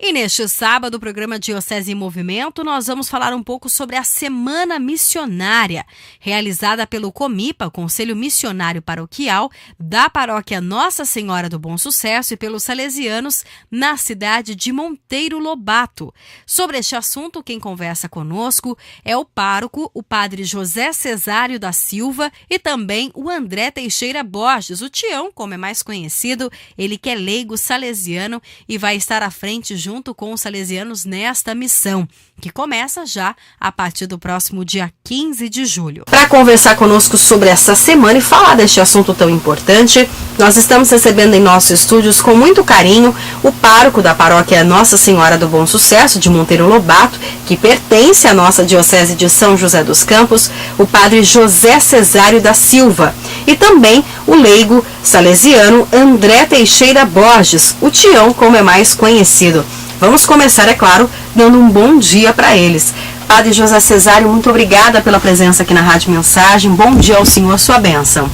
E neste sábado, o programa Diocese em Movimento, nós vamos falar um pouco sobre a Semana Missionária, realizada pelo Comipa, Conselho Missionário Paroquial, da Paróquia Nossa Senhora do Bom Sucesso e pelos salesianos na cidade de Monteiro Lobato. Sobre este assunto, quem conversa conosco é o pároco, o padre José Cesário da Silva e também o André Teixeira Borges, o Tião, como é mais conhecido, ele que é leigo salesiano e vai estar à frente junto com os salesianos nesta missão, que começa já a partir do próximo dia 15 de julho. Para conversar conosco sobre essa semana e falar deste assunto tão importante, nós estamos recebendo em nossos estúdios com muito carinho o pároco da paróquia Nossa Senhora do Bom Sucesso de Monteiro Lobato, que pertence à nossa Diocese de São José dos Campos, o padre José Cesário da Silva, e também o leigo salesiano André Teixeira Borges, o Tião, como é mais conhecido. Vamos começar, é claro, dando um bom dia para eles. Padre José Cesário, muito obrigada pela presença aqui na Rádio Mensagem. Bom dia ao Senhor, sua bênção.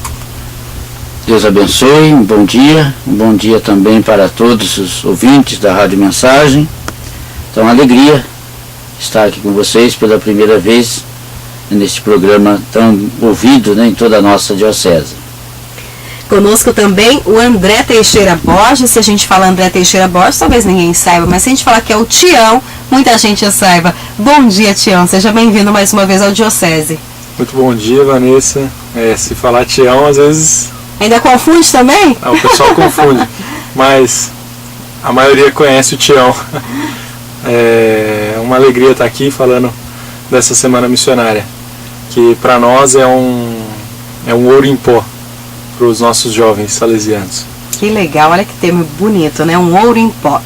Deus abençoe, um bom dia também para todos os ouvintes da Rádio Mensagem. Então, uma alegria estar aqui com vocês pela primeira vez neste programa tão ouvido, né, em toda a nossa diocese. Conosco também o André Teixeira Borges. Se a gente fala André Teixeira Borges, talvez ninguém saiba, mas se a gente falar que é o Tião, muita gente já saiba. Bom dia, Tião, seja bem-vindo mais uma vez ao Diocese. Muito bom dia, Vanessa. Se falar Tião, às vezes... Ainda confunde também? O pessoal confunde, mas a maioria conhece o Tião. É uma alegria estar aqui falando dessa Semana Missionária, que para nós é um ouro em pó para os nossos jovens salesianos. Que legal, olha que termo bonito, né? Um ouro em pó.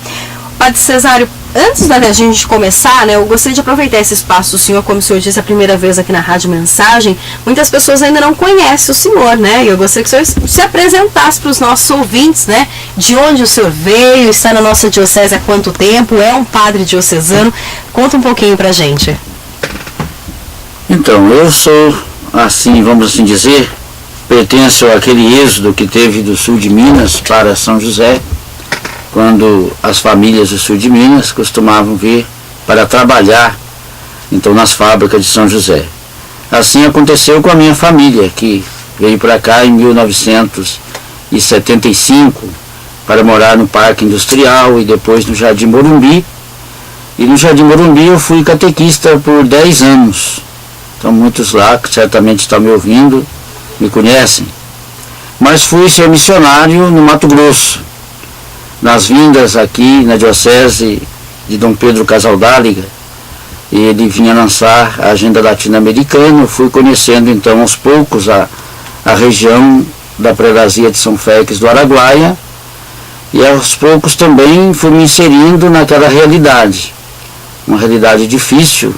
Padre Cesário, antes da gente começar, né, eu gostaria de aproveitar esse espaço do senhor, como o senhor disse a primeira vez aqui na Rádio Mensagem. Muitas pessoas ainda não conhecem o senhor, né? E eu gostaria que o senhor se apresentasse para os nossos ouvintes, né? De onde o senhor veio, está na nossa diocese há quanto tempo, é um padre diocesano. Conta um pouquinho pra gente. Então, eu sou, assim, vamos assim dizer, pertenço àquele êxodo que teve do sul de Minas para São José, quando as famílias do sul de Minas costumavam vir para trabalhar, então, nas fábricas de São José. Assim aconteceu com a minha família, que veio para cá em 1975 para morar no Parque Industrial e depois no Jardim Morumbi. E no Jardim Morumbi eu fui catequista por 10 anos. Então, muitos lá que certamente estão me ouvindo me conhecem, mas fui ser missionário no Mato Grosso. Nas vindas aqui na Diocese de Dom Pedro Casaldáliga, ele vinha lançar a agenda latino-americana. Eu fui conhecendo então aos poucos a região da Prelazia de São Félix do Araguaia, e aos poucos também fui me inserindo naquela realidade, uma realidade difícil,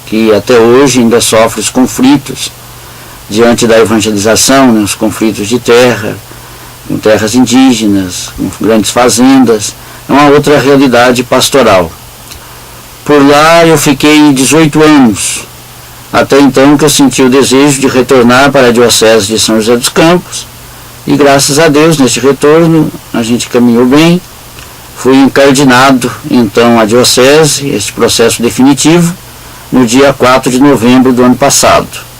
que até hoje ainda sofre os conflitos diante da evangelização, né, os conflitos de terra, com terras indígenas, com grandes fazendas, é uma outra realidade pastoral. Por lá eu fiquei 18 anos, até então que eu senti o desejo de retornar para a Diocese de São José dos Campos, e graças a Deus, neste retorno, a gente caminhou bem. Fui encardinado então à Diocese, este processo definitivo, no dia 4 de novembro do ano passado.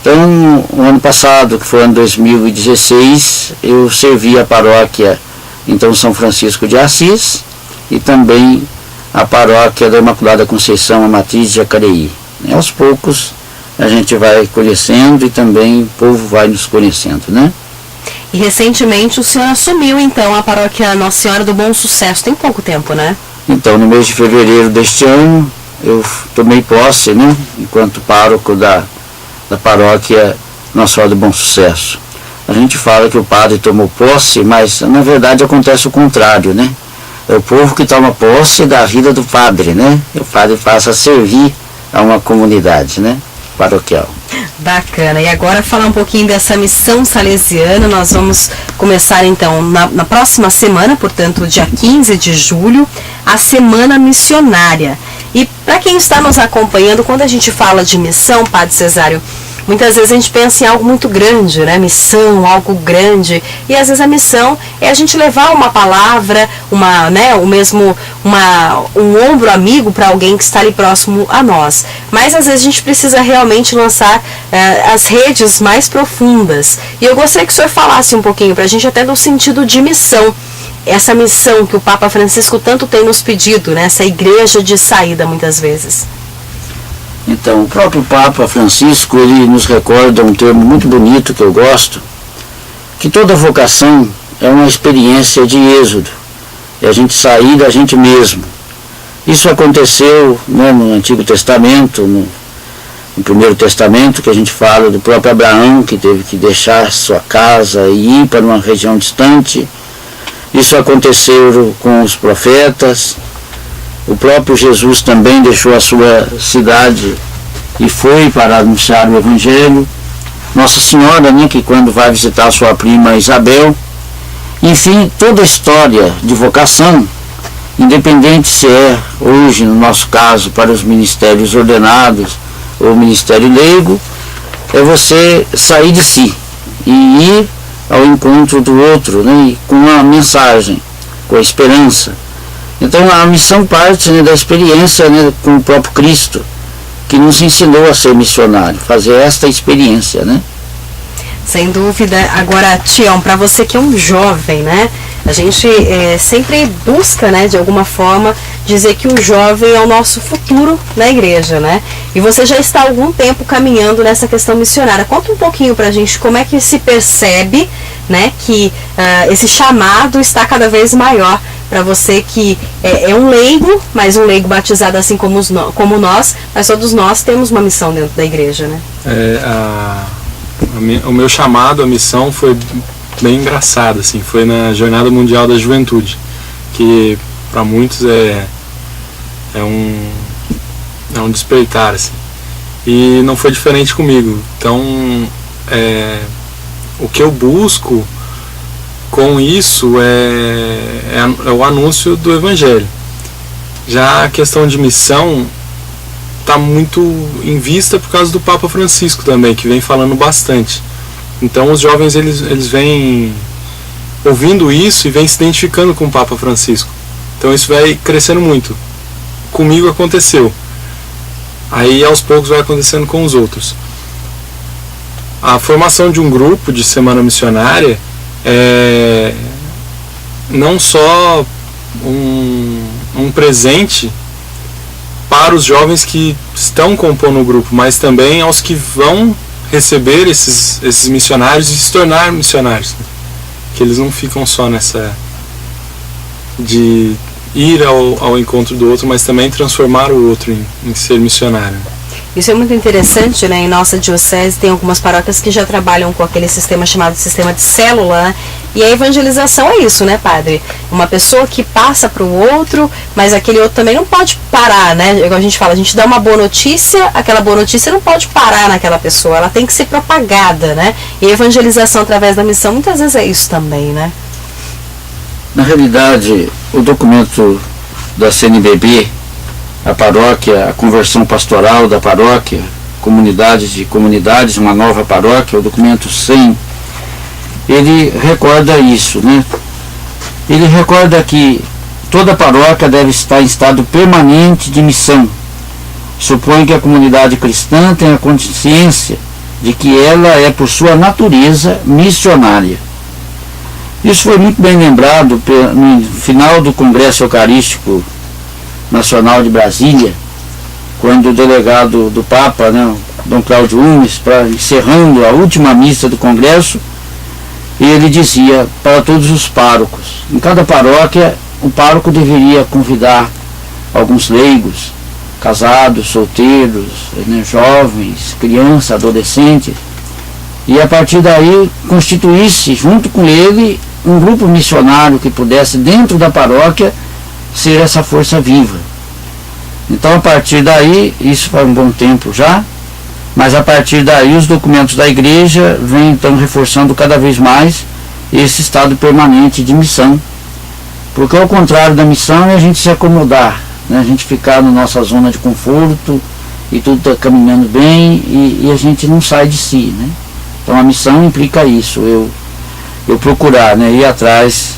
Então, o ano passado, que foi o ano 2016, eu servi a paróquia, então, São Francisco de Assis, e também a paróquia da Imaculada Conceição, a Matriz de Jacareí. E aos poucos a gente vai conhecendo e também o povo vai nos conhecendo, né? E recentemente o senhor assumiu, então, a paróquia Nossa Senhora do Bom Sucesso. Tem pouco tempo, né? Então, no mês de fevereiro deste ano, eu tomei posse, né, enquanto pároco da paróquia Nossa Senhora do Bom Sucesso. A gente fala que o padre tomou posse, mas na verdade acontece o contrário, né? É o povo que toma posse da vida do padre, né? E o padre passa a servir a uma comunidade, né, paroquial. Bacana. E agora falar um pouquinho dessa missão salesiana. Nós vamos começar então na próxima semana, portanto, dia 15 de julho, a Semana Missionária. E para quem está nos acompanhando, quando a gente fala de missão, Padre Cesário, muitas vezes a gente pensa em algo muito grande, né? Missão, algo grande. E às vezes a missão é a gente levar uma palavra, um ombro amigo para alguém que está ali próximo a nós. Mas às vezes a gente precisa realmente lançar as redes mais profundas. E eu gostaria que o senhor falasse um pouquinho para a gente até no sentido de missão. Essa missão que o Papa Francisco tanto tem nos pedido, né? Essa igreja de saída muitas vezes. Então, o próprio Papa Francisco, ele nos recorda um termo muito bonito que eu gosto, que toda vocação é uma experiência de êxodo, é a gente sair da gente mesmo. Isso aconteceu, né, no Antigo Testamento, no Primeiro Testamento, que a gente fala do próprio Abraão, que teve que deixar sua casa e ir para uma região distante. Isso aconteceu com os profetas. O próprio Jesus também deixou a sua cidade e foi para anunciar o Evangelho. Nossa Senhora, né, que quando vai visitar sua prima Isabel. Enfim, toda a história de vocação, independente se é hoje, no nosso caso, para os ministérios ordenados ou ministério leigo, é você sair de si e ir ao encontro do outro, né, com uma mensagem, com a esperança. Então a missão parte, né, da experiência, né, com o próprio Cristo, que nos ensinou a ser missionário, fazer esta experiência, né? Sem dúvida. Agora, Tião, para você que é um jovem, né? A gente sempre busca, né, de alguma forma, dizer que o jovem é o nosso futuro na igreja, né? E você já está há algum tempo caminhando nessa questão missionária. Conta um pouquinho para a gente como é que se percebe, né, que esse chamado está cada vez maior para você que é um leigo, mas um leigo batizado assim como nós, mas todos nós temos uma missão dentro da igreja, né? O meu chamado, a missão foi bem engraçado, assim, foi na Jornada Mundial da Juventude, que para muitos é um despertar, assim, e não foi diferente comigo. Então, o que eu busco com isso é o anúncio do Evangelho. Já a questão de missão está muito em vista por causa do Papa Francisco também, que vem falando bastante. Então os jovens eles vêm ouvindo isso e vêm se identificando com o Papa Francisco. Então isso vai crescendo muito. Comigo aconteceu. Aí aos poucos vai acontecendo com os outros. A formação de um grupo de semana missionária é não só um presente para os jovens que estão compondo o grupo, mas também aos que vão receber esses missionários e se tornar missionários, né? Que eles não ficam só nessa de ir ao encontro do outro, mas também transformar o outro em ser missionário. Isso é muito interessante, né? Em nossa diocese tem algumas paróquias que já trabalham com aquele sistema chamado sistema de célula, né? E a evangelização é isso, né, padre? Uma pessoa que passa para o outro, mas aquele outro também não pode parar, né? Igual a gente fala, a gente dá uma boa notícia, aquela boa notícia não pode parar naquela pessoa, ela tem que ser propagada, né? E a evangelização através da missão muitas vezes é isso também, né? Na realidade, o documento da CNBB, a paróquia, a conversão pastoral da paróquia, comunidades de comunidades, uma nova paróquia, o documento 100, ele recorda isso, né? Ele recorda que toda paróquia deve estar em estado permanente de missão. Supõe que a comunidade cristã tenha consciência de que ela é, por sua natureza, missionária. Isso foi muito bem lembrado no final do Congresso Eucarístico Nacional de Brasília, quando o delegado do Papa, né, Dom Cláudio Umes, encerrando a última missa do Congresso, ele dizia para todos os párocos, em cada paróquia, o pároco deveria convidar alguns leigos, casados, solteiros, né, jovens, crianças, adolescentes, e a partir daí constituísse junto com ele um grupo missionário que pudesse, dentro da paróquia, ser essa força viva. Então, a partir daí, isso faz um bom tempo já, mas a partir daí os documentos da igreja vêm então reforçando cada vez mais esse estado permanente de missão, porque ao contrário da missão é a gente se acomodar, né? A gente ficar na nossa zona de conforto e tudo está caminhando bem e a gente não sai de si, né? Então a missão implica isso, eu procurar, né, ir atrás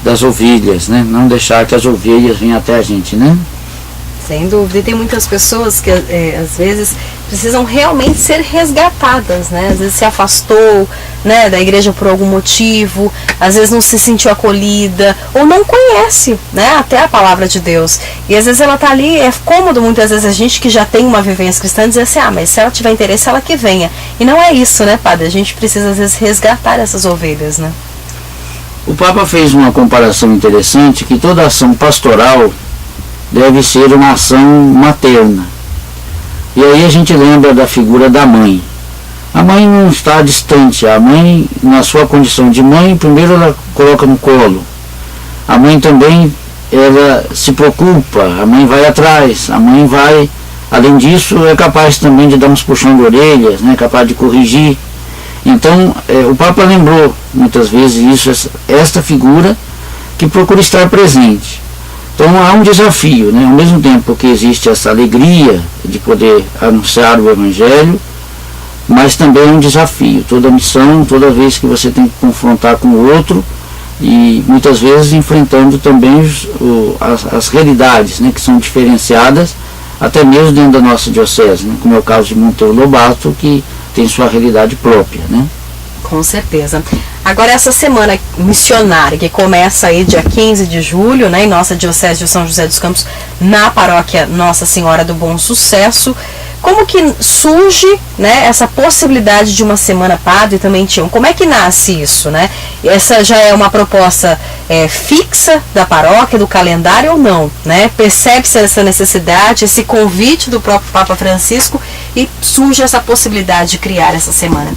das ovelhas, né? Não deixar que as ovelhas venham até a gente, né? Sem dúvida, e tem muitas pessoas que às vezes precisam realmente ser resgatadas, né? Às vezes se afastou, né, da igreja por algum motivo, às vezes não se sentiu acolhida, ou não conhece, né, até a palavra de Deus. E às vezes ela está ali, é cômodo muitas vezes a gente que já tem uma vivência cristã dizer assim, mas se ela tiver interesse, ela que venha. E não é isso, né, padre? A gente precisa às vezes resgatar essas ovelhas, né? O Papa fez uma comparação interessante, que toda ação pastoral deve ser uma ação materna. E aí a gente lembra da figura da mãe. A mãe não está distante, a mãe, na sua condição de mãe, primeiro ela coloca no colo. A mãe também, ela se preocupa, a mãe vai atrás, a mãe vai, além disso, é capaz também de dar uns puxão de orelhas, né, capaz de corrigir. Então, o Papa lembrou muitas vezes isso, esta figura que procura estar presente. Então há um desafio, né? Ao mesmo tempo que existe essa alegria de poder anunciar o Evangelho, mas também é um desafio. Toda missão, toda vez que você tem que confrontar com o outro, e muitas vezes enfrentando também as realidades, né, que são diferenciadas, até mesmo dentro da nossa diocese, né? Como é o caso de Monteiro Lobato, que tem sua realidade própria, né? Com certeza. Agora essa semana missionária, que começa aí dia 15 de julho, né, em nossa Diocese de São José dos Campos, na paróquia Nossa Senhora do Bom Sucesso, como que surge, né, essa possibilidade de uma semana padre também, Tião? Como é que nasce isso, né? Essa já é uma proposta fixa da paróquia, do calendário ou não, né? Percebe-se essa necessidade, esse convite do próprio Papa Francisco e surge essa possibilidade de criar essa semana?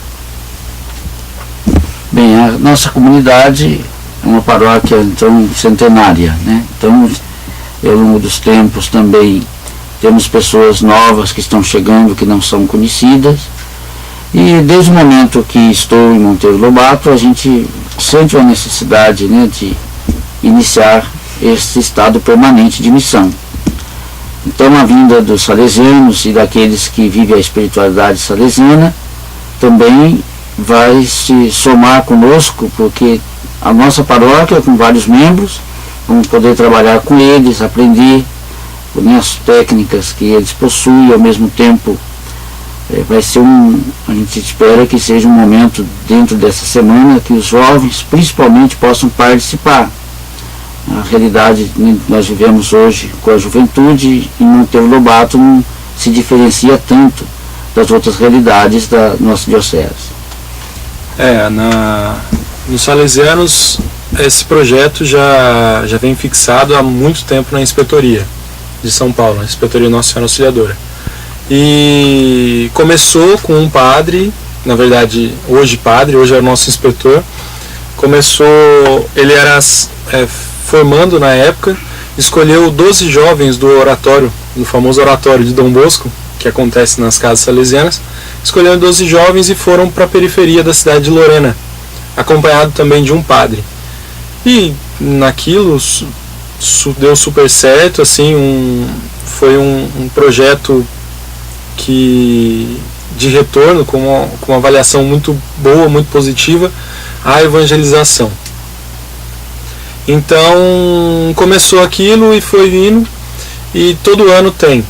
Bem, a nossa comunidade é uma paróquia, então, centenária, né? Então, ao longo dos tempos também temos pessoas novas que estão chegando, que não são conhecidas. E desde o momento que estou em Monteiro Lobato, a gente sente uma necessidade, né, de iniciar esse estado permanente de missão. Então, a vinda dos salesianos e daqueles que vivem a espiritualidade salesiana também vai se somar conosco, porque a nossa paróquia, com vários membros, vamos poder trabalhar com eles, aprender as técnicas que eles possuem, ao mesmo tempo vai ser a gente espera que seja um momento dentro dessa semana que os jovens principalmente possam participar. A realidade que nós vivemos hoje com a juventude em Monteiro Lobato não se diferencia tanto das outras realidades da nossa diocese. Nos salesianos, esse projeto já vem fixado há muito tempo na Inspetoria de São Paulo, na Inspetoria Nossa Senhora Auxiliadora. E começou com um padre, na verdade, hoje é o nosso inspetor. Ele era formando na época, escolheu 12 jovens do oratório, do famoso oratório de Dom Bosco, que acontece nas casas salesianas. Escolheram 12 jovens e foram para a periferia da cidade de Lorena, acompanhado também de um padre. E naquilo deu super certo, assim, foi um projeto de retorno, com uma avaliação muito boa, muito positiva, à evangelização. Então começou aquilo e foi vindo, e todo ano tem.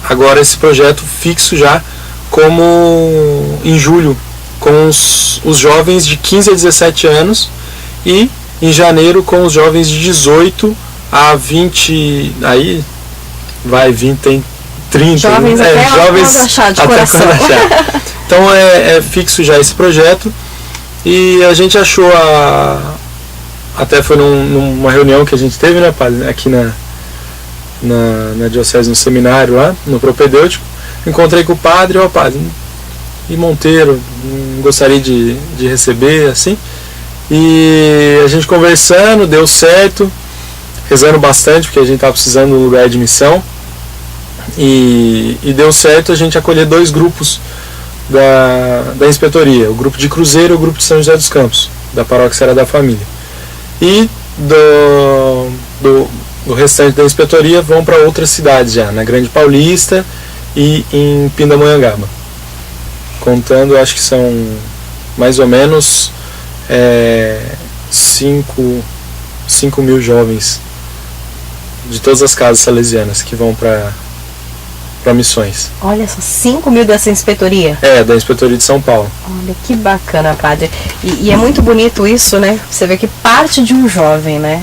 Agora esse projeto fixo já, como em julho, com os jovens de 15 a 17 anos, e em janeiro com os jovens de 18 a 20, aí vai 20, tem 30. Jovens jovens achar de coração. Então é fixo já esse projeto, e a gente achou, até foi numa reunião que a gente teve, né, padre, aqui na diocese, no seminário lá, no propedêutico. Encontrei com o padre, padre, e Monteiro, gostaria de receber, assim. E a gente conversando, deu certo, rezando bastante, porque a gente estava precisando de um lugar de missão. E deu certo a gente acolher 2 grupos da inspetoria, o grupo de Cruzeiro e o grupo de São José dos Campos, da Paróquia Serra da Família. E o restante da inspetoria vão para outras cidades já, na Grande Paulista e em Pindamonhangaba. Contando, acho que são mais ou menos 5 mil jovens de todas as casas salesianas que vão para missões. Olha só, 5 mil dessa inspetoria? Da inspetoria de São Paulo. Olha, que bacana, padre. E é muito bonito isso, né? Você vê que parte de um jovem, né?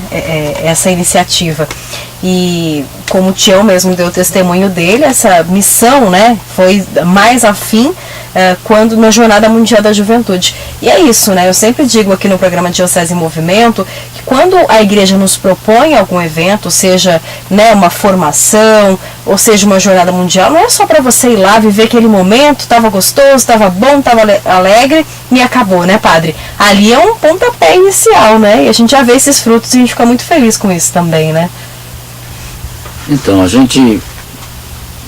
Essa iniciativa. E como o Tião mesmo deu testemunho dele, essa missão, né? Foi mais afim quando na Jornada Mundial da Juventude. E é isso, né? Eu sempre digo aqui no programa Diocese em Movimento que quando a igreja nos propõe algum evento, seja, né, uma formação, ou seja, uma jornada mundial, não é só para você ir lá viver aquele momento, estava gostoso, estava bom, estava alegre e acabou, né, padre? Ali é um pontapé inicial, né? E a gente já vê esses frutos e a gente fica muito feliz com isso também, né? Então,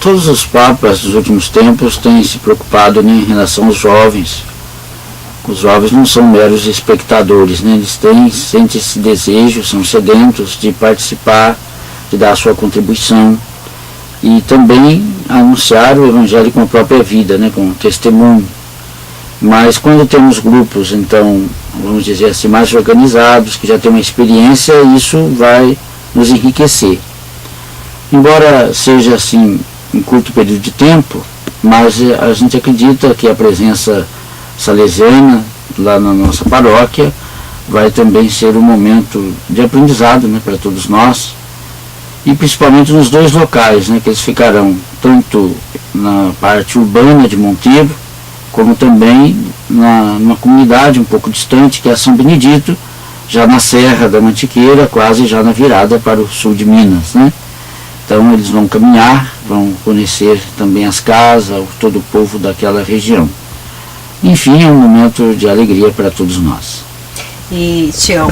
todos os papas dos últimos tempos têm se preocupado em relação aos jovens. Os jovens não são meros espectadores, né? Eles sentem esse desejo, são sedentos de participar, de dar a sua contribuição e também anunciar o Evangelho com a própria vida, né? Com testemunho. Mas quando temos grupos, então, vamos dizer assim, mais organizados, que já têm uma experiência, isso vai nos enriquecer. Embora seja assim em curto período de tempo, mas a gente acredita que a presença salesiana lá na nossa paróquia vai também ser um momento de aprendizado, né, para todos nós, e principalmente nos dois locais, né, que eles ficarão tanto na parte urbana de Monteiro, como também numa comunidade um pouco distante, que é São Benedito, já na Serra da Mantiqueira, quase já na virada para o sul de Minas, né? Então eles vão caminhar, vão conhecer também as casas, todo o povo daquela região. Enfim, é um momento de alegria para todos nós. E, Tião,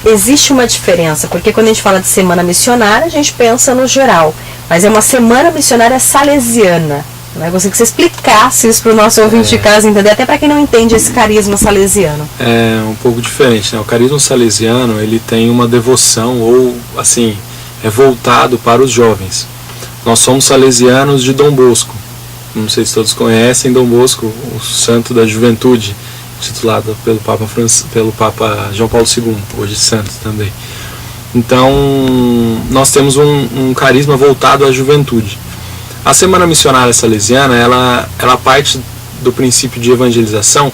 existe uma diferença, porque quando a gente fala de semana missionária, a gente pensa no geral, mas é uma semana missionária salesiana. Né? Eu gostaria que você explicasse isso para o nosso ouvinte de casa entender, até para quem não entende esse carisma salesiano. É um pouco diferente, né? O carisma salesiano, ele tem uma devoção, ou assim, é voltado para os jovens. Nós somos salesianos de Dom Bosco. Não sei se todos conhecem Dom Bosco, o santo da juventude, titulado pelo Papa João Paulo II, hoje santo também. Então, nós temos um carisma voltado à juventude. A Semana Missionária Salesiana, ela parte do princípio de evangelização,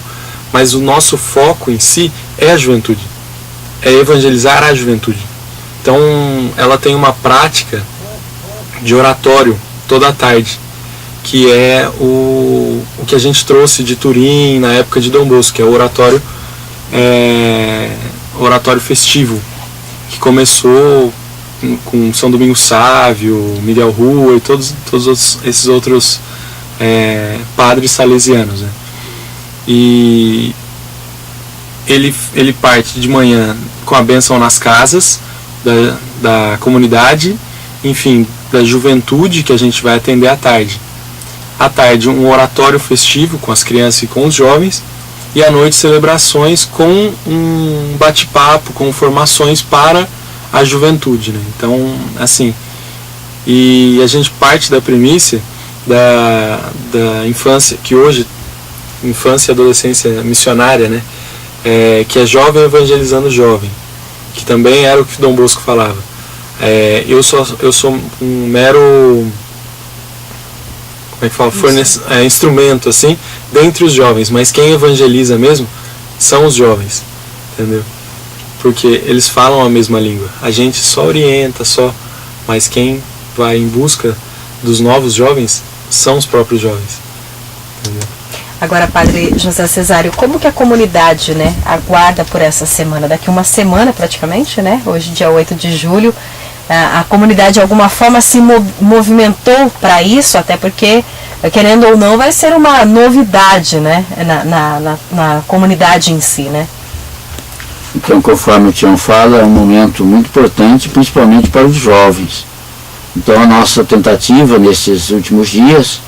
mas o nosso foco em si é a juventude, é evangelizar a juventude. Então, ela tem uma prática de oratório toda a tarde, que é o que a gente trouxe de Turim na época de Dom Bosco, que é o oratório festivo, que começou com São Domingos Sávio, Miguel Rua e todos esses outros padres salesianos, né? E ele parte de manhã com a bênção nas casas da comunidade, enfim, da juventude, que a gente vai atender à tarde. À tarde, um oratório festivo com as crianças e com os jovens, e à noite, celebrações com um bate-papo, com formações para a juventude, né? Então, assim, e a gente parte da premissa da infância, que hoje, infância e adolescência missionária, né? Que é jovem evangelizando jovem, que também era o que Dom Bosco falava. Eu sou um mero, como é que fala, instrumento, assim, dentre os jovens, mas quem evangeliza mesmo são os jovens, entendeu? Porque eles falam a mesma língua, a gente só orienta, mas quem vai em busca dos novos jovens são os próprios jovens, entendeu? Agora, Padre José Cesário, como que a comunidade, né, aguarda por essa semana? Daqui uma semana praticamente, né? Hoje, dia 8 de julho, a comunidade de alguma forma se movimentou para isso, até porque, querendo ou não, vai ser uma novidade, né, na comunidade em si, né? Então, conforme o Tião fala, é um momento muito importante, principalmente para os jovens. Então, a nossa tentativa nesses últimos dias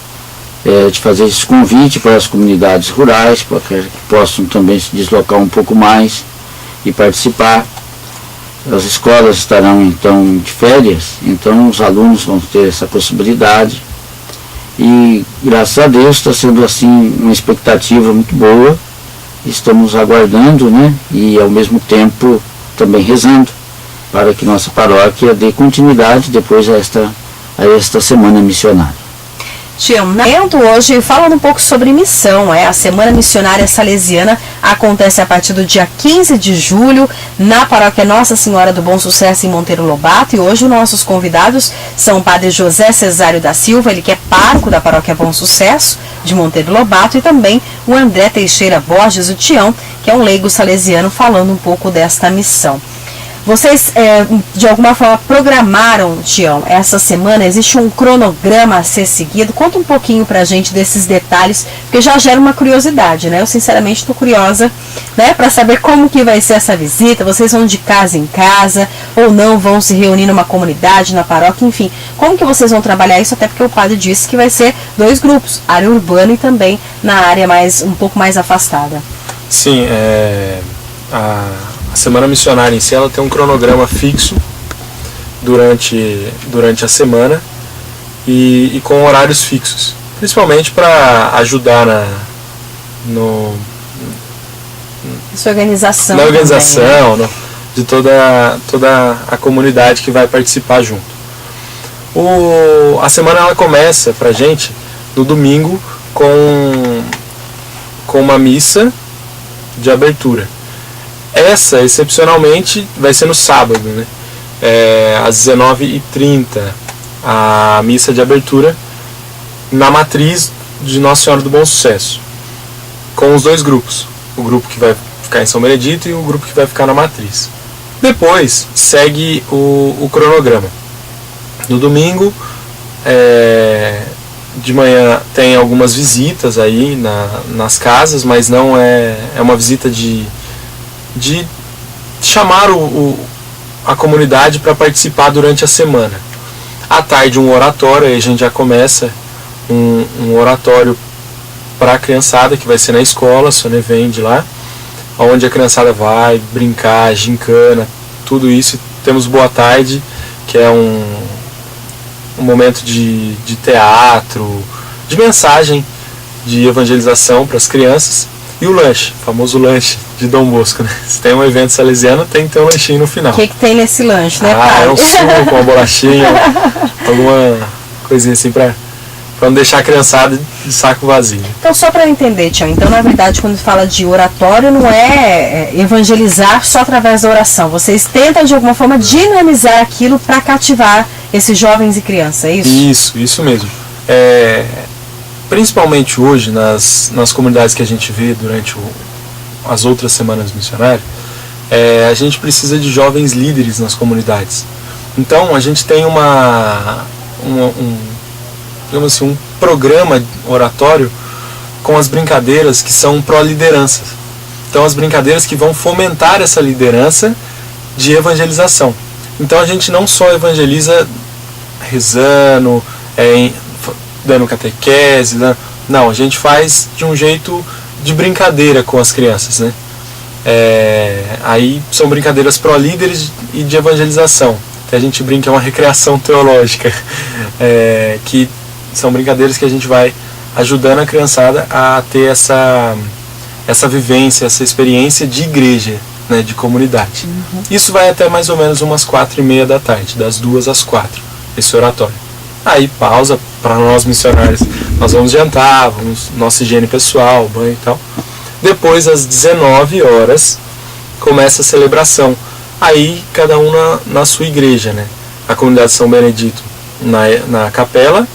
é de fazer esse convite para as comunidades rurais, para que possam também se deslocar um pouco mais e participar. as escolas estarão então de férias, então os alunos vão ter essa possibilidade. E graças a Deus está sendo assim uma expectativa muito boa. Estamos aguardando, né? E ao mesmo tempo também rezando para que nossa paróquia dê continuidade depois a esta semana missionária. Tião, hoje falando um pouco sobre missão, a Semana Missionária Salesiana acontece a partir do dia 15 de julho na paróquia Nossa Senhora do Bom Sucesso em Monteiro Lobato, e hoje os nossos convidados são o padre José Cesário da Silva, ele que é pároco da paróquia Bom Sucesso de Monteiro Lobato, e também o André Teixeira Borges, o Tião, que é um leigo salesiano, falando um pouco desta missão. Vocês, de alguma forma, programaram, Tião, essa semana? Existe um cronograma a ser seguido? Conta um pouquinho pra gente desses detalhes, porque já gera uma curiosidade, né? Eu, sinceramente, estou curiosa, né, para saber como que vai ser essa visita. Vocês vão de casa em casa, ou não, vão se reunir numa comunidade, na paróquia, enfim. Como que vocês vão trabalhar isso? Até porque o padre disse que vai ser 2 grupos, área urbana e também na área um pouco mais afastada. Sim, a Semana Missionária em si, ela tem um cronograma fixo durante a semana e com horários fixos, principalmente para ajudar na organização, também, né? De toda a comunidade que vai participar junto. A semana ela começa pra gente no domingo com uma missa de abertura. Essa, excepcionalmente, vai ser no sábado, né? Às 19h30, a missa de abertura na matriz de Nossa Senhora do Bom Sucesso, com os 2 grupos, o grupo que vai ficar em São Benedito e o grupo que vai ficar na matriz. Depois segue o cronograma. No domingo, de manhã tem algumas visitas aí nas casas, mas não é uma visita de chamar a comunidade para participar durante a semana. À tarde, um oratório, aí a gente já começa um oratório para a criançada, que vai ser na escola, Sonevende lá, onde a criançada vai brincar, gincana, tudo isso. Temos Boa Tarde, que é um momento de teatro, de mensagem, de evangelização para as crianças. E o lanche, o famoso lanche de Dom Bosco, né? Se tem um evento salesiano, tem que ter um lanchinho no final. O que tem nesse lanche, né, pai? É um suco com uma bolachinha, alguma coisinha assim pra não deixar a criançada de saco vazio. Então, só para eu entender, Tião, então, na verdade, quando fala de oratório, não é evangelizar só através da oração. Vocês tentam, de alguma forma, dinamizar aquilo para cativar esses jovens e crianças, é isso? Isso mesmo. Principalmente hoje, nas comunidades que a gente vê durante as outras semanas missionárias, a gente precisa de jovens líderes nas comunidades. Então, a gente tem digamos assim, um programa oratório com as brincadeiras que são pró-lideranças. Então, as brincadeiras que vão fomentar essa liderança de evangelização. Então, a gente não só evangeliza rezando, dando catequese, né? Não, a gente faz de um jeito de brincadeira com as crianças, né? Aí são brincadeiras pró-líderes e de evangelização. Até a gente brinca, é uma recreação teológica, que são brincadeiras que a gente vai ajudando a criançada a ter essa vivência, essa experiência de igreja, né, de comunidade. Uhum. Isso vai até mais ou menos umas 4h30 da tarde, das 2 às 4, esse oratório. Aí pausa para nós missionários, nós vamos jantar, nossa higiene pessoal, banho e tal. Depois, às 19 horas, começa a celebração. Aí cada um na sua igreja, né? A comunidade de São Benedito na capela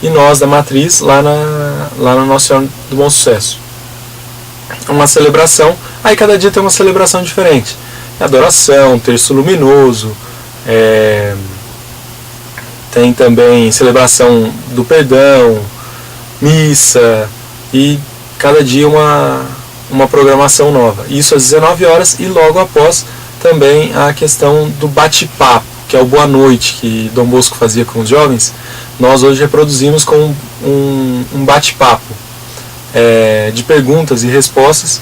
e nós da matriz lá na Nossa Senhora do Bom Sucesso. Uma celebração, aí cada dia tem uma celebração diferente. Adoração, terço luminoso, tem também celebração do perdão, missa, e cada dia uma programação nova. Isso às 19 horas e logo após também a questão do bate-papo, que é o boa noite que Dom Bosco fazia com os jovens. Nós hoje reproduzimos com um bate-papo de perguntas e respostas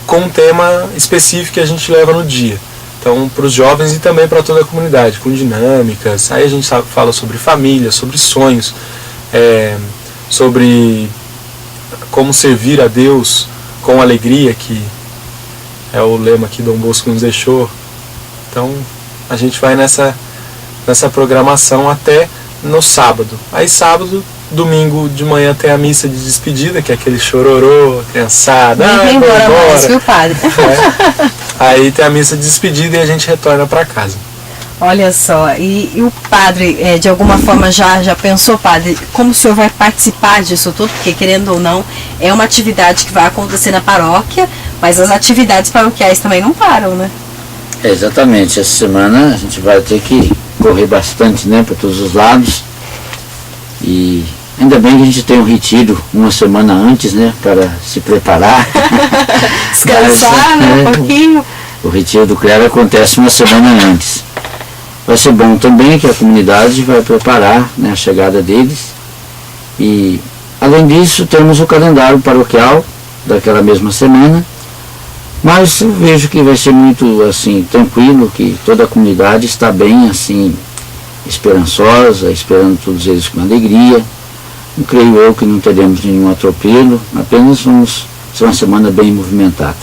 com um tema específico que a gente leva no dia. Então Então, para os jovens e também para toda a comunidade, com dinâmicas. Aí a gente fala sobre família, sobre sonhos, sobre como servir a Deus com alegria, que é o lema que Dom Bosco nos deixou. Então, a gente vai nessa programação até no sábado. Aí sábado, domingo de manhã tem a missa de despedida, que é aquele chororô, criançada, vem embora mais, viu, padre? Aí tem a missa de despedida e a gente retorna para casa. Olha só, e o padre, de alguma forma, já pensou, padre, como o senhor vai participar disso tudo? Porque, querendo ou não, é uma atividade que vai acontecer na paróquia, mas as atividades paroquiais também não param, né? Exatamente, essa semana a gente vai ter que correr bastante, né, para todos os lados. E ainda bem que a gente tem um retiro uma semana antes, né, para se preparar. Descansar, né, um pouquinho. O retiro do clero acontece uma semana antes. Vai ser bom também que a comunidade vai preparar, né, a chegada deles. E, além disso, temos o calendário paroquial daquela mesma semana. Mas eu vejo que vai ser muito, assim, tranquilo, que toda a comunidade está bem, assim, esperançosa, esperando todos eles com alegria. Não creio eu que não teremos nenhum atropelo, apenas vamos ser uma semana bem movimentada.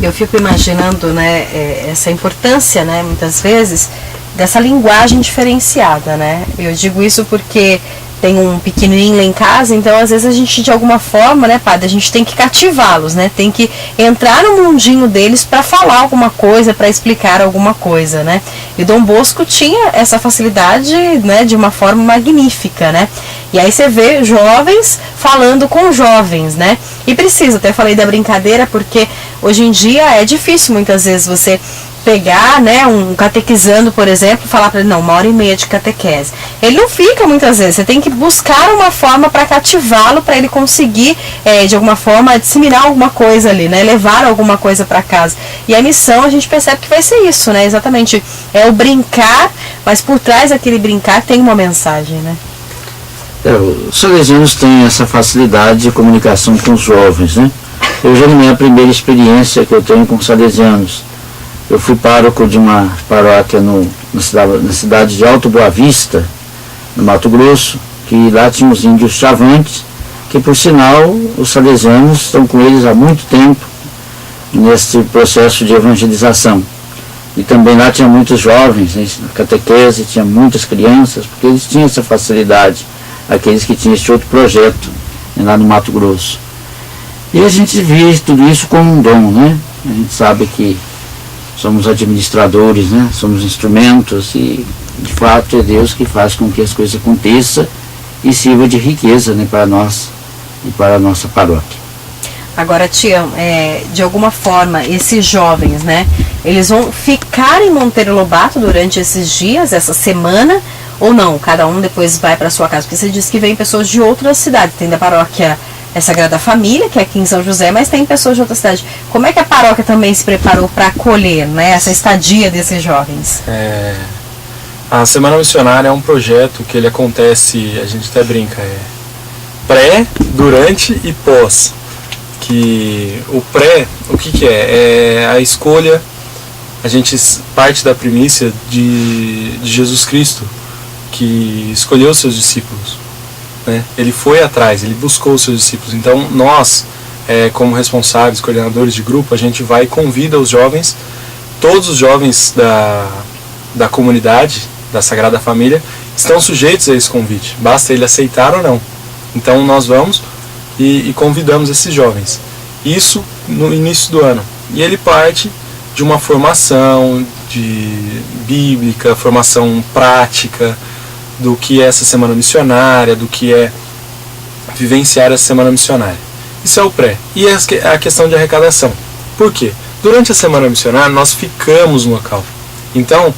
Eu fico imaginando, né, essa importância, né, muitas vezes, dessa linguagem diferenciada, né? Eu digo isso porque tem um pequenininho lá em casa, então às vezes a gente, de alguma forma, né, padre, a gente tem que cativá-los, né? Tem que entrar no mundinho deles para falar alguma coisa, para explicar alguma coisa, né? E Dom Bosco tinha essa facilidade, né, de uma forma magnífica, né? E aí você vê jovens falando com jovens, né? E precisa, até falei da brincadeira, porque hoje em dia é difícil muitas vezes você pegar, né, um catequizando, por exemplo, falar para ele, não, 1h30 de catequese. Ele não fica muitas vezes, você tem que buscar uma forma para cativá-lo, para ele conseguir, de alguma forma, disseminar alguma coisa ali, né, levar alguma coisa para casa. E a missão, a gente percebe que vai ser isso, né, exatamente, é o brincar, mas por trás daquele brincar tem uma mensagem, né. Os salesianos têm essa facilidade de comunicação com os jovens, né. Eu já não é a primeira experiência que eu tenho com os salesianos. Eu fui pároco de uma paróquia na cidade de Alto Boa Vista, no Mato Grosso, que lá tinha os índios chavantes, que por sinal os salesianos estão com eles há muito tempo nesse processo de evangelização. E também lá tinha muitos jovens, né, na catequese, tinha muitas crianças, porque eles tinham essa facilidade, aqueles que tinham esse outro projeto, né, lá no Mato Grosso. E a gente vê tudo isso como um dom, né? A gente sabe que somos administradores, né? Somos instrumentos e, de fato, é Deus que faz com que as coisas aconteçam e sirva de riqueza, né, para nós e para a nossa paróquia. Agora, tia, de alguma forma, esses jovens, né, eles vão ficar em Monteiro Lobato durante esses dias, essa semana, ou não? Cada um depois vai para sua casa? Porque você disse que vem pessoas de outras cidades, tem da paróquia Sagrada Família, que é aqui em São José, mas tem pessoas de outra cidade. Como é que a paróquia também se preparou para acolher, né, essa estadia desses jovens? A Semana Missionária é um projeto que ele acontece, a gente até brinca, pré, durante e pós. Que o pré, o que é? É a escolha, a gente parte da primícia de Jesus Cristo, que escolheu os seus discípulos. Né? Ele foi atrás, ele buscou os seus discípulos. Então nós, como responsáveis, coordenadores de grupo, a gente vai e convida os jovens, todos os jovens da comunidade, da Sagrada Família, estão sujeitos a esse convite, basta ele aceitar ou não. Então nós vamos e convidamos esses jovens, isso no início do ano. E ele parte de uma formação bíblica, formação prática, do que é essa semana missionária, do que é vivenciar essa semana missionária. Isso é o pré. E a questão de arrecadação. Por quê? Durante a semana missionária nós ficamos no local. Então,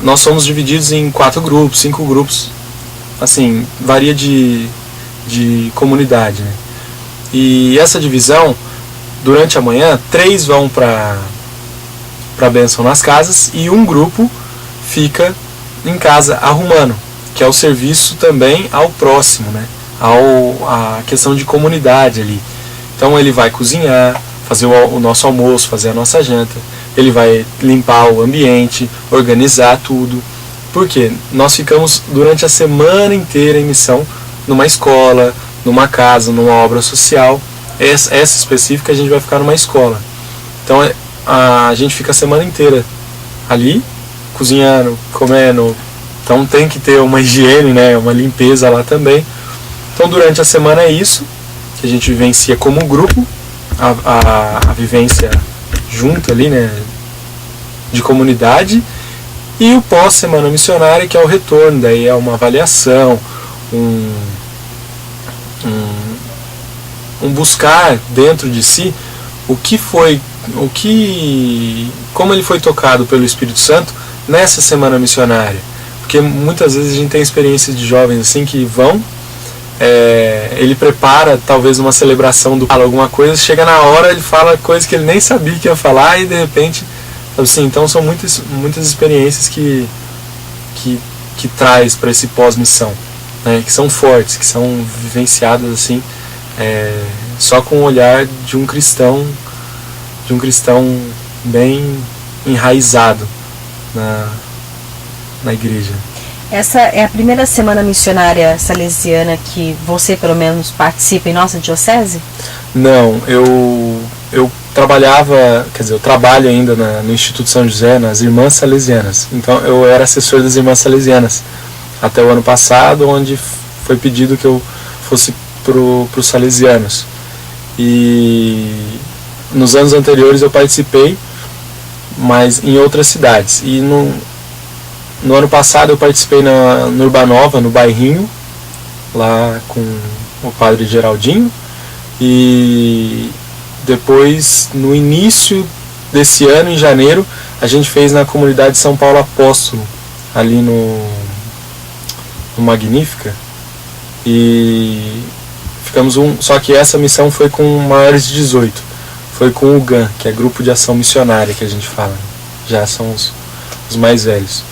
nós somos divididos em 4 grupos, 5 grupos. Assim, varia de comunidade, né? E essa divisão, durante a manhã, 3 vão para a bênção nas casas e um grupo fica em casa arrumando, que é o serviço também ao próximo, né? A questão de comunidade ali. Então ele vai cozinhar, fazer o nosso almoço, fazer a nossa janta, ele vai limpar o ambiente, organizar tudo. Porque nós ficamos durante a semana inteira em missão numa escola, numa casa, numa obra social. Essa específica a gente vai ficar numa escola. Então a gente fica a semana inteira ali, cozinhando, comendo. Então tem que ter uma higiene, né, uma limpeza lá também. Então durante a semana é isso que a gente vivencia como grupo, a vivência junto ali, né, de comunidade. E o pós-semana missionária, que é o retorno, daí é uma avaliação, um buscar dentro de si como ele foi tocado pelo Espírito Santo nessa semana missionária. Porque muitas vezes a gente tem experiências de jovens assim que vão, ele prepara talvez uma celebração alguma coisa, chega na hora ele fala coisa que ele nem sabia que ia falar e de repente, assim, então são muitas experiências que traz para esse pós-missão, né, que são fortes, que são vivenciadas assim, só com o olhar de um cristão bem enraizado na igreja. Essa é a primeira semana missionária salesiana que você, pelo menos, participa em nossa diocese? Não, eu trabalhava, eu trabalho ainda no Instituto São José, nas Irmãs Salesianas. Então eu era assessor das Irmãs Salesianas até o ano passado, onde foi pedido que eu fosse para os Salesianos. E nos anos anteriores eu participei, mas em outras cidades. E no ano passado eu participei no Urbanova, no bairrinho, lá com o padre Geraldinho. E depois, no início desse ano, em janeiro, a gente fez na comunidade São Paulo Apóstolo, ali no Magnífica. E ficamos só que essa missão foi com maiores de 18. Foi com o GAM, que é Grupo de Ação Missionária, que a gente fala. Já são os mais velhos.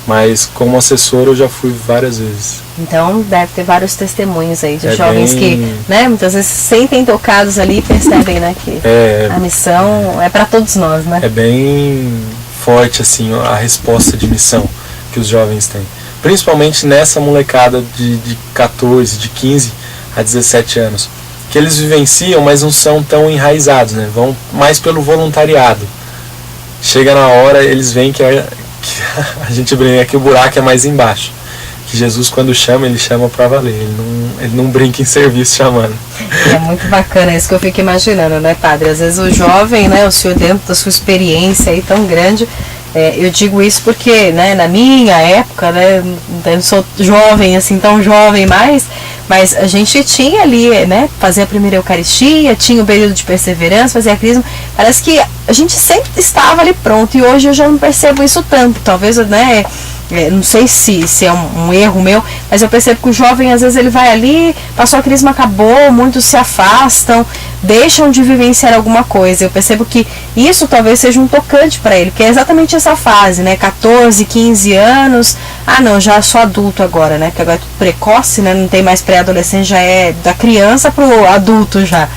Mas como assessor eu já fui várias vezes. Então deve ter vários testemunhos aí de jovens que, né, muitas vezes se sentem tocados ali e percebem, né, que a missão é para todos nós, né? É bem forte assim a resposta de missão que os jovens têm. Principalmente nessa molecada de 14, de 15 a 17 anos. Que eles vivenciam, mas não são tão enraizados, né? Vão mais pelo voluntariado. Chega na hora, eles veem que a gente brinca que o buraco é mais embaixo. Que Jesus, quando chama, ele chama pra valer. Ele não brinca em serviço chamando. É muito bacana isso que eu fico imaginando, né, padre? Às vezes o jovem, né, o senhor dentro da sua experiência aí tão grande, eu digo isso porque, né, na minha época, né, eu não sou jovem, assim, tão jovem mais, mas a gente tinha ali, né, fazer a primeira Eucaristia, tinha o período de perseverança, fazer a crisma, parece que a gente sempre estava ali pronto, e hoje eu já não percebo isso tanto, talvez, né, não sei se é um erro meu, mas eu percebo que o jovem, às vezes, ele vai ali, passou a crisma, acabou, muitos se afastam, deixam de vivenciar alguma coisa. Eu percebo que isso talvez seja um tocante para ele, porque é exatamente essa fase, né, 14, 15 anos, não, já sou adulto agora, né, porque agora é tudo precoce, né, não tem mais pré-adolescente, já é da criança pro adulto já.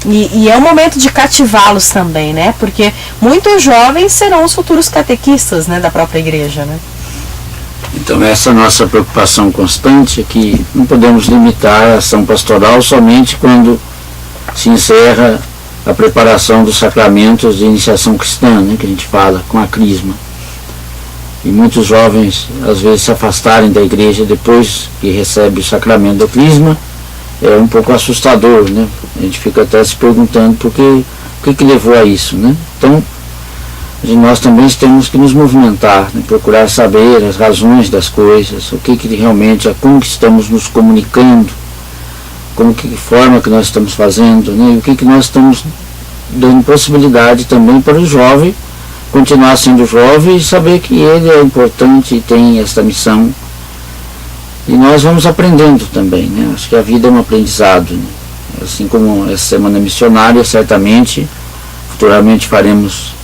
E é um momento de cativá-los também, né, porque muitos jovens serão os futuros catequistas, né, da própria igreja, né. Então essa nossa preocupação constante é que não podemos limitar a ação pastoral somente quando se encerra a preparação dos sacramentos de iniciação cristã, né, que a gente fala, com a crisma. E muitos jovens às vezes se afastarem da igreja depois que recebe o sacramento da crisma é um pouco assustador, né? A gente fica até se perguntando por que levou a isso, né? Então nós também temos que nos movimentar, né, procurar saber as razões das coisas, o que realmente, como que estamos nos comunicando, que forma que nós estamos fazendo, né, e o que nós estamos dando possibilidade também para o jovem continuar sendo jovem e saber que ele é importante e tem esta missão. E nós vamos aprendendo também, né? Acho que a vida é um aprendizado, né? Assim como essa semana missionária, certamente, futuramente faremos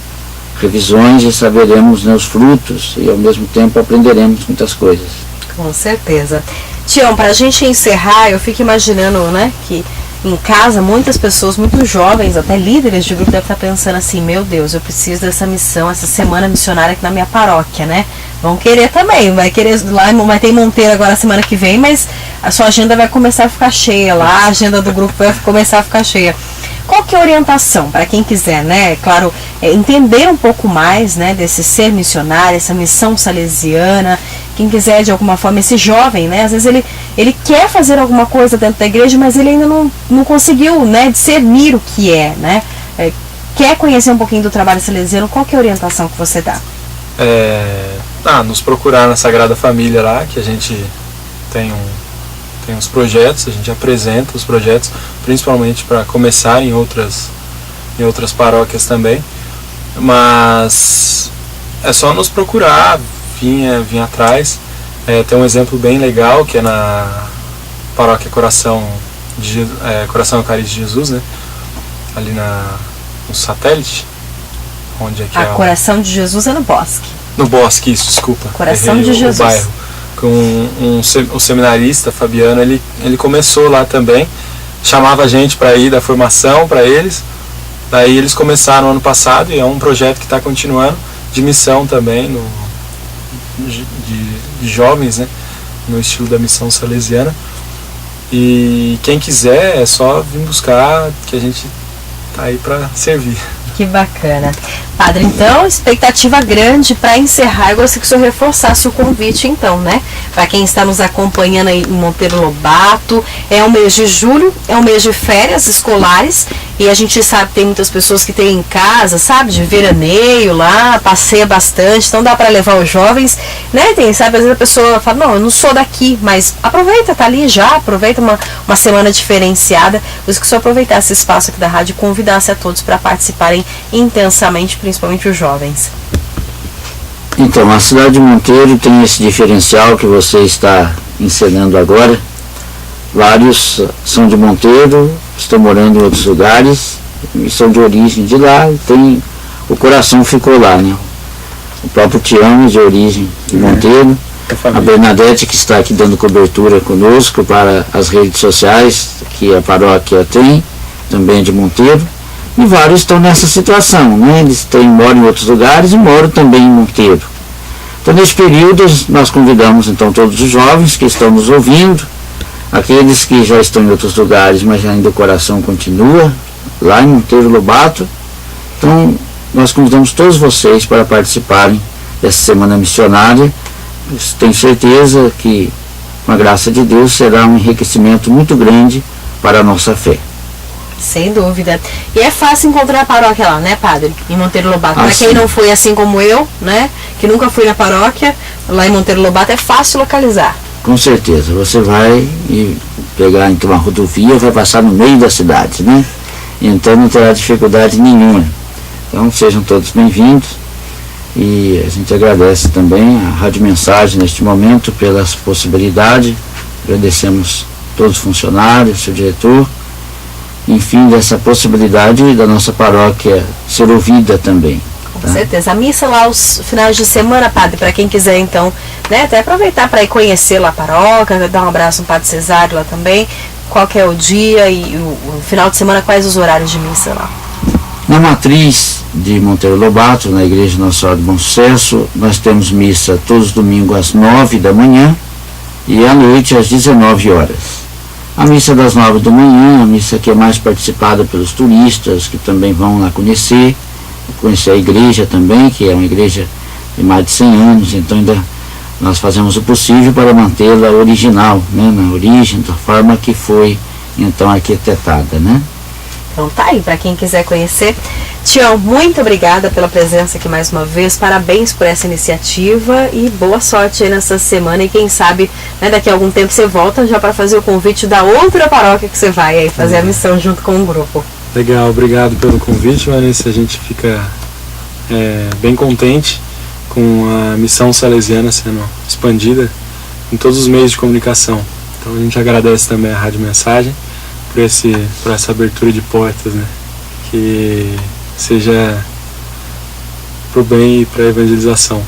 revisões e saberemos, né, os frutos e ao mesmo tempo aprenderemos muitas coisas. Com certeza. Tião, para a gente encerrar, eu fico imaginando, né, que em casa, muitas pessoas, muitos jovens, até líderes de grupo devem estar pensando assim, meu Deus, eu preciso dessa missão, essa semana missionária aqui na minha paróquia, né? Vão querer também, vai querer lá, vai ter Monteiro agora semana que vem, mas a sua agenda vai começar a ficar cheia lá, a agenda do grupo vai começar a ficar cheia. Qual que é a orientação para quem quiser, né? Claro, entender um pouco mais, né, desse ser missionário, essa missão salesiana, quem quiser de alguma forma, esse jovem, né? Às vezes ele quer fazer alguma coisa dentro da igreja, mas ele ainda não conseguiu, né, discernir o que é, né? Quer conhecer um pouquinho do trabalho salesiano, qual que é a orientação que você dá? Nos procurar na Sagrada Família lá, que a gente tem uns projetos, a gente apresenta os projetos, principalmente para começar em outras paróquias também, mas é só nos procurar, vir atrás. Tem um exemplo bem legal que é na paróquia Coração Eucarístico de Jesus, né? Ali no satélite, onde é que Coração de Jesus é no Bosque. No Bosque, isso, desculpa. Coração de Jesus. O bairro. Com o seminarista Fabiano, ele começou lá também, chamava a gente para ir da formação para eles. Daí eles começaram ano passado e é um projeto que está continuando, de missão também, de jovens, né, no estilo da missão salesiana. E quem quiser é só vir buscar, que a gente tá aí para servir. Que bacana. Padre, então, expectativa grande para encerrar. Eu gostaria que o senhor reforçasse o convite, então, né? Para quem está nos acompanhando aí em Monteiro Lobato, é o mês de julho, é um mês de férias escolares, e a gente sabe que tem muitas pessoas que têm em casa, sabe, de veraneio lá, passeia bastante, então dá para levar os jovens, né? Sabe, às vezes a pessoa fala, não, eu não sou daqui, mas aproveita, tá ali já, aproveita uma semana diferenciada. Por isso que o senhor aproveitar esse espaço aqui da rádio e convidasse a todos para participarem intensamente, principalmente os jovens. Então, a cidade de Monteiro tem esse diferencial que você está ensinando agora. Vários são de Monteiro, estão morando em outros lugares, e são de origem de lá, e o coração ficou lá, né? O próprio Tião é de origem de Monteiro, a Bernadette, que está aqui dando cobertura conosco para as redes sociais que a paróquia tem, também é de Monteiro. E vários estão nessa situação, né? Eles moram em outros lugares e moram também em Monteiro. Então, nesse período, nós convidamos então todos os jovens que estão nos ouvindo, aqueles que já estão em outros lugares, mas ainda o coração continua lá em Monteiro Lobato. Então, nós convidamos todos vocês para participarem dessa semana missionária. Tenho certeza que, com a graça de Deus, será um enriquecimento muito grande para a nossa fé. Sem dúvida. E é fácil encontrar a paróquia lá, né, padre? Em Monteiro Lobato. Para quem não foi assim como eu, né, que nunca fui na paróquia, lá em Monteiro Lobato é fácil localizar. Com certeza. Você vai pegar então uma rodovia, vai passar no meio da cidade, né? Então não terá dificuldade nenhuma. Então sejam todos bem-vindos. E a gente agradece também a Rádio Mensagem neste momento pela possibilidade. Agradecemos todos os funcionários, seu diretor, enfim, dessa possibilidade da nossa paróquia ser ouvida também. Com certeza. A missa lá aos finais de semana, padre, para quem quiser então, né, até aproveitar para ir conhecer lá a paróquia, dar um abraço no Padre Cesário lá também. Qual que é o dia e o final de semana, quais os horários de missa lá? Na matriz de Monteiro Lobato, na Igreja Nossa Senhora do Bom Sucesso, nós temos missa todos os domingos às 9 da manhã e à noite às 19 horas. A missa das 9 da manhã, a missa que é mais participada pelos turistas, que também vão lá conhecer a igreja também, que é uma igreja de mais de 100 anos, então ainda nós fazemos o possível para mantê-la original, né, na origem, da forma que foi então arquitetada, né? Então tá aí, para quem quiser conhecer. Tião, muito obrigada pela presença aqui mais uma vez, parabéns por essa iniciativa e boa sorte aí nessa semana, e quem sabe, né, daqui a algum tempo você volta já para fazer o convite da outra paróquia que você vai aí fazer a missão junto com o grupo. Legal, obrigado pelo convite, Vanessa. A gente fica bem contente com a missão salesiana sendo expandida em todos os meios de comunicação. Então a gente agradece também a Rádio Mensagem por essa abertura de portas, né? Que seja pro bem e para a evangelização.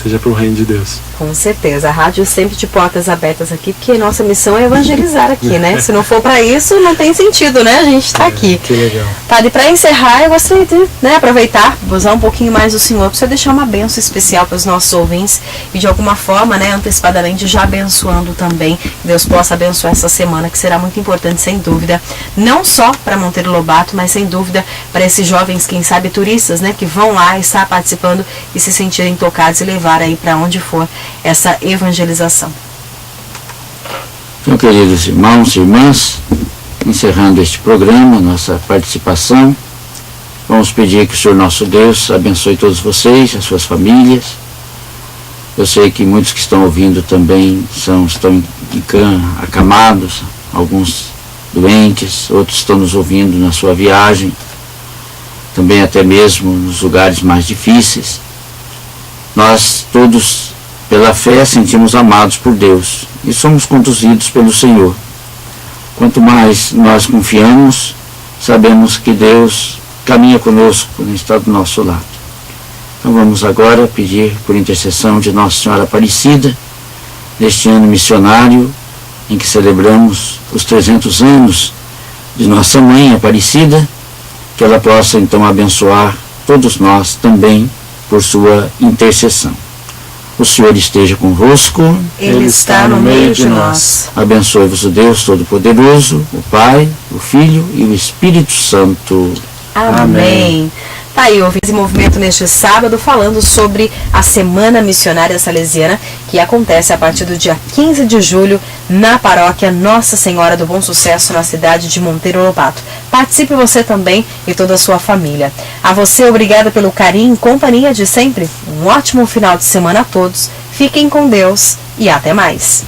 seja para o reino de Deus. Com certeza, a rádio sempre de portas abertas aqui, porque nossa missão é evangelizar aqui, né? Se não for para isso, não tem sentido, né? A gente está aqui. Que legal. Padre, para encerrar, eu gostaria de aproveitar, usar um pouquinho mais do Senhor, para o Senhor deixar uma bênção especial para os nossos ouvintes e de alguma forma, né, antecipadamente já abençoando também, que Deus possa abençoar essa semana, que será muito importante, sem dúvida, não só para Monteiro Lobato, mas sem dúvida para esses jovens, quem sabe turistas, né, que vão lá estar participando e se sentirem tocados e levar aí para onde for essa evangelização. Então, queridos irmãos e irmãs, encerrando este programa, nossa participação, vamos pedir que o Senhor nosso Deus abençoe todos vocês, as suas famílias. Eu sei que muitos que estão ouvindo também estão acamados, alguns doentes, outros estão nos ouvindo na sua viagem, também até mesmo nos lugares mais difíceis. Nós todos, pela fé, sentimos amados por Deus e somos conduzidos pelo Senhor. Quanto mais nós confiamos, sabemos que Deus caminha conosco, está do nosso lado. Então vamos agora pedir por intercessão de Nossa Senhora Aparecida, neste ano missionário, em que celebramos os 300 anos de Nossa Mãe Aparecida, que ela possa então abençoar todos nós também por sua intercessão. O Senhor esteja convosco. Ele está no meio de nós. Abençoe-vos o Deus Todo-Poderoso, o Pai, o Filho e o Espírito Santo. Amém. Tá aí, ouvi esse movimento neste sábado falando sobre a Semana Missionária Salesiana, que acontece a partir do dia 15 de julho na paróquia Nossa Senhora do Bom Sucesso, na cidade de Monteiro Lobato. Participe você também e toda a sua família. A você, obrigada pelo carinho e companhia de sempre. Um ótimo final de semana a todos. Fiquem com Deus e até mais.